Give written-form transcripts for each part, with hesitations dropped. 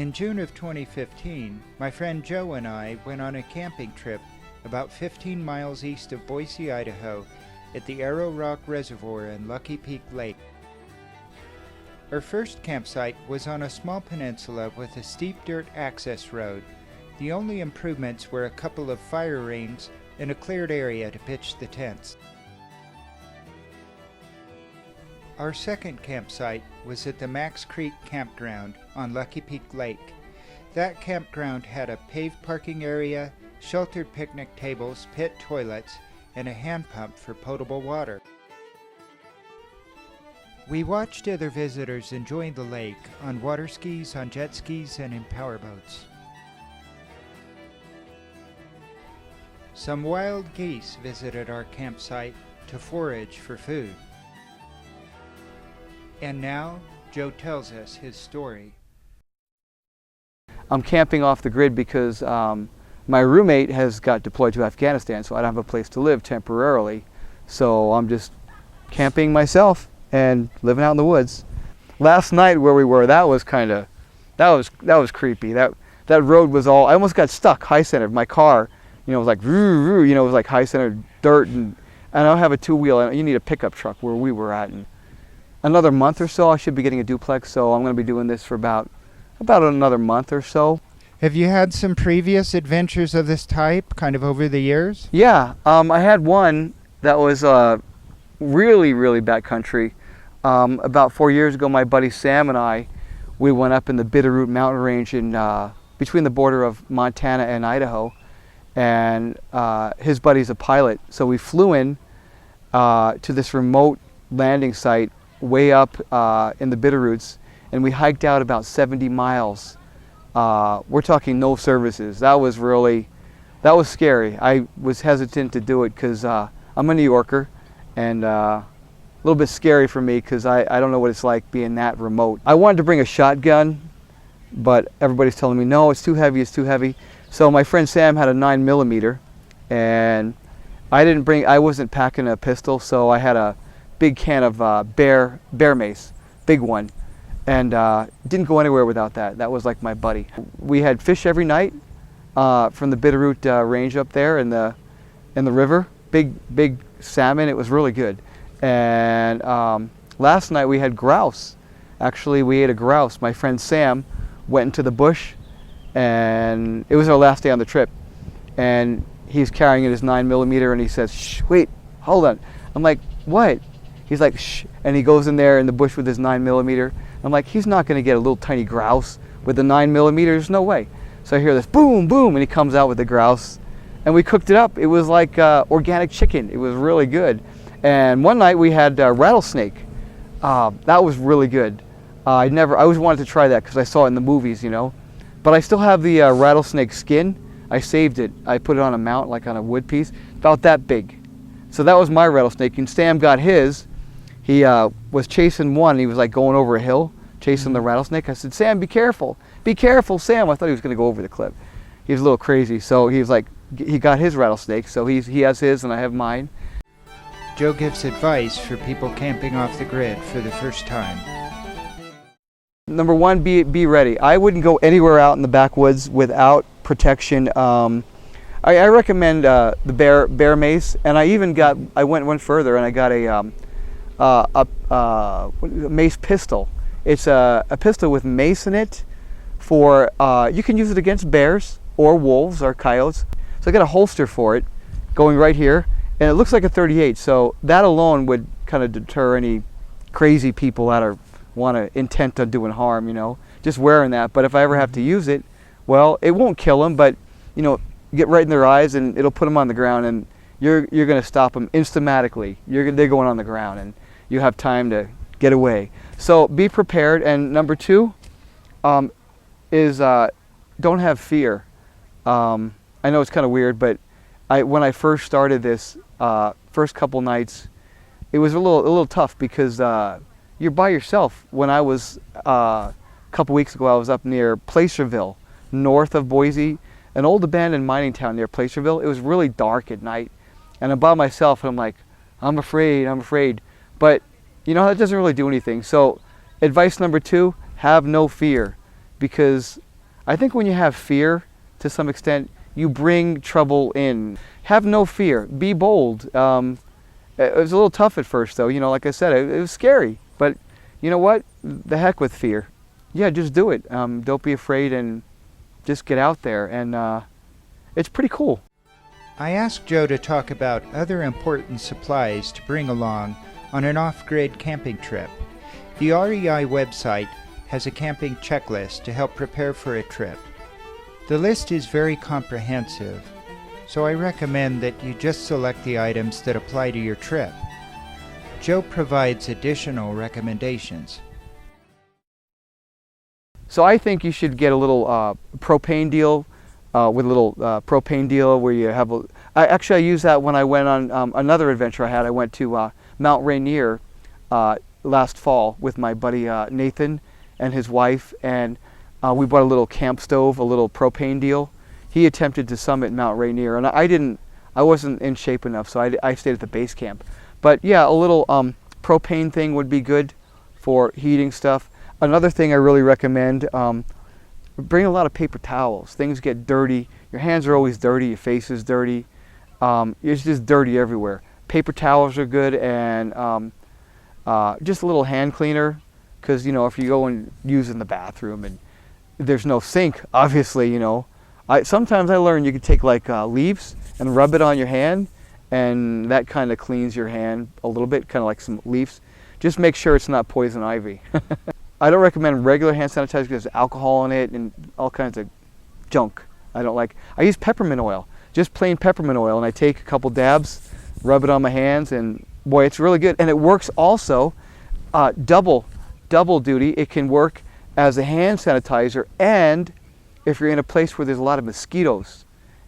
In June of 2015, my friend Joe and I went on a camping trip about 15 miles east of Boise, Idaho, at the Arrow Rock Reservoir and Lucky Peak Lake. Our first campsite was on a small peninsula with a steep dirt access road. The only improvements were a couple of fire rings and a cleared area to pitch the tents. Our second campsite was at the Macks Creek campground on Lucky Peak Lake. That campground had a paved parking area, sheltered picnic tables, pit toilets, and a hand pump for potable water. We watched other visitors enjoying the lake on water skis, on jet skis, and in powerboats. Some wild geese visited our campsite to forage for food. And now, Joe tells us his story. I'm camping off the grid because my roommate has got deployed to Afghanistan, so I don't have a place to live temporarily. So I'm just camping myself and living out in the woods. Last night where we were, that was creepy. That road was all, I almost got stuck high-centered. My car, it was like, it was like high-centered dirt, and I don't have a two-wheel, and you need a pickup truck where we were at. And another month or so, I should be getting a duplex, so I'm going to be doing this for about another month or so. Have you had some previous adventures of this type, kind of over the years? Yeah, I had one that was really, really backcountry. About 4 years ago, my buddy Sam and I, we went up in the Bitterroot mountain range in between the border of Montana and Idaho, and his buddy's a pilot, so we flew in to this remote landing site way up in the Bitterroots, and we hiked out about 70 miles. We're talking no services. That was scary. I was hesitant to do it because I'm a New Yorker, and a little bit scary for me because I don't know what it's like being that remote. I wanted to bring a shotgun, but everybody's telling me, no, it's too heavy, it's too heavy. So my friend Sam had a 9mm, and I wasn't packing a pistol, so I had a big can of bear mace, big one, and didn't go anywhere without that. That was like my buddy. We had fish every night from the Bitterroot range up there in the river, big salmon. It was really good. And last night we had grouse. Actually, we ate a grouse. My friend Sam went into the bush, and it was our last day on the trip, and he's carrying his 9mm, and he says, "Shh, wait, hold on." I'm like, "What?" He's like, "Shh," and he goes in there in the bush with his 9mm. I'm like, he's not going to get a little tiny grouse with the 9mm. There's no way. So I hear this boom, boom, and he comes out with the grouse, and we cooked it up. It was like organic chicken. It was really good. And one night we had rattlesnake. That was really good. I always wanted to try that because I saw it in the movies, But I still have the rattlesnake skin. I saved it. I put it on a mount, like on a wood piece, about that big. So that was my rattlesnake, and Sam got his. He was chasing one. He was like going over a hill, chasing the rattlesnake. I said, "Sam, be careful. Be careful, Sam." I thought he was going to go over the cliff. He was a little crazy. So he was like, he got his rattlesnake. So he has his and I have mine. Joe gives advice for people camping off the grid for the first time. Number one, be ready. I wouldn't go anywhere out in the backwoods without protection. I recommend the bear mace, and I went one further and I got a mace pistol. It's a pistol with mace in it. You can use it against bears or wolves or coyotes. So I got a holster for it going right here, and it looks like a .38. So that alone would kind of deter any crazy people that want to intent on doing harm, just wearing that. But if I ever have to use it, well, it won't kill them, but get right in their eyes and it'll put them on the ground, and you're going to stop them instantly. They're going on the ground, and you have time to get away. So be prepared. And number two is don't have fear. I know it's kind of weird, but when I first started this, first couple nights, it was a little tough because you're by yourself. When I was a couple weeks ago, I was up near Placerville, north of Boise, an old abandoned mining town near Placerville. It was really dark at night, and I'm by myself, and I'm like, I'm afraid. But that doesn't really do anything. So advice number two, have no fear, because I think when you have fear, to some extent, you bring trouble in. Have no fear. Be bold. It was a little tough at first, though. Like I said, it was scary. But you know what? The heck with fear. Yeah, just do it. Don't be afraid and just get out there. And it's pretty cool. I asked Joe to talk about other important supplies to bring along on an off-grid camping trip. The REI website has a camping checklist to help prepare for a trip. The list is very comprehensive, so I recommend that you just select the items that apply to your trip. Joe provides additional recommendations. So I think you should get a little propane deal, with a little propane deal where you have I used that when I went on another adventure I had. I went to Mount Rainier last fall with my buddy Nathan and his wife, and we bought a little camp stove, a little propane deal. He attempted to summit Mount Rainier, and I wasn't in shape enough, so I stayed at the base camp. But yeah, a little propane thing would be good for heating stuff. Another thing I really recommend, bring a lot of paper towels. Things get dirty. Your hands are always dirty, your face is dirty. It's just dirty everywhere. Paper towels are good, and just a little hand cleaner, because if you go and use in the bathroom and there's no sink, obviously, sometimes I learned you could take like leaves and rub it on your hand, and that kind of cleans your hand a little bit, kind of like some leaves. Just make sure it's not poison ivy. I don't recommend regular hand sanitizer because there's alcohol in it and all kinds of junk. I use peppermint oil, just plain peppermint oil, and I take a couple dabs, rub it on my hands, and boy, it's really good. And it works also double duty. It can work as a hand sanitizer, and if you're in a place where there's a lot of mosquitoes,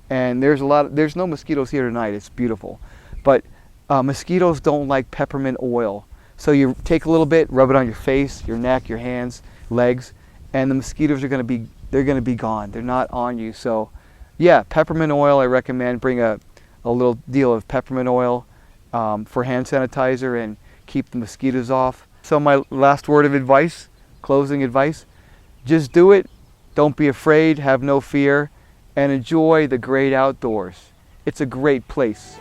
and there's no mosquitoes here tonight, it's beautiful, but mosquitoes don't like peppermint oil. So you take a little bit, rub it on your face, your neck, your hands, legs, and the mosquitoes are going to be gone. They're not on you. So yeah, peppermint oil I recommend. Bring a little deal of peppermint oil for hand sanitizer and keep the mosquitoes off. So my last word of advice, closing advice, just do it. Don't be afraid, have no fear, and enjoy the great outdoors. It's a great place.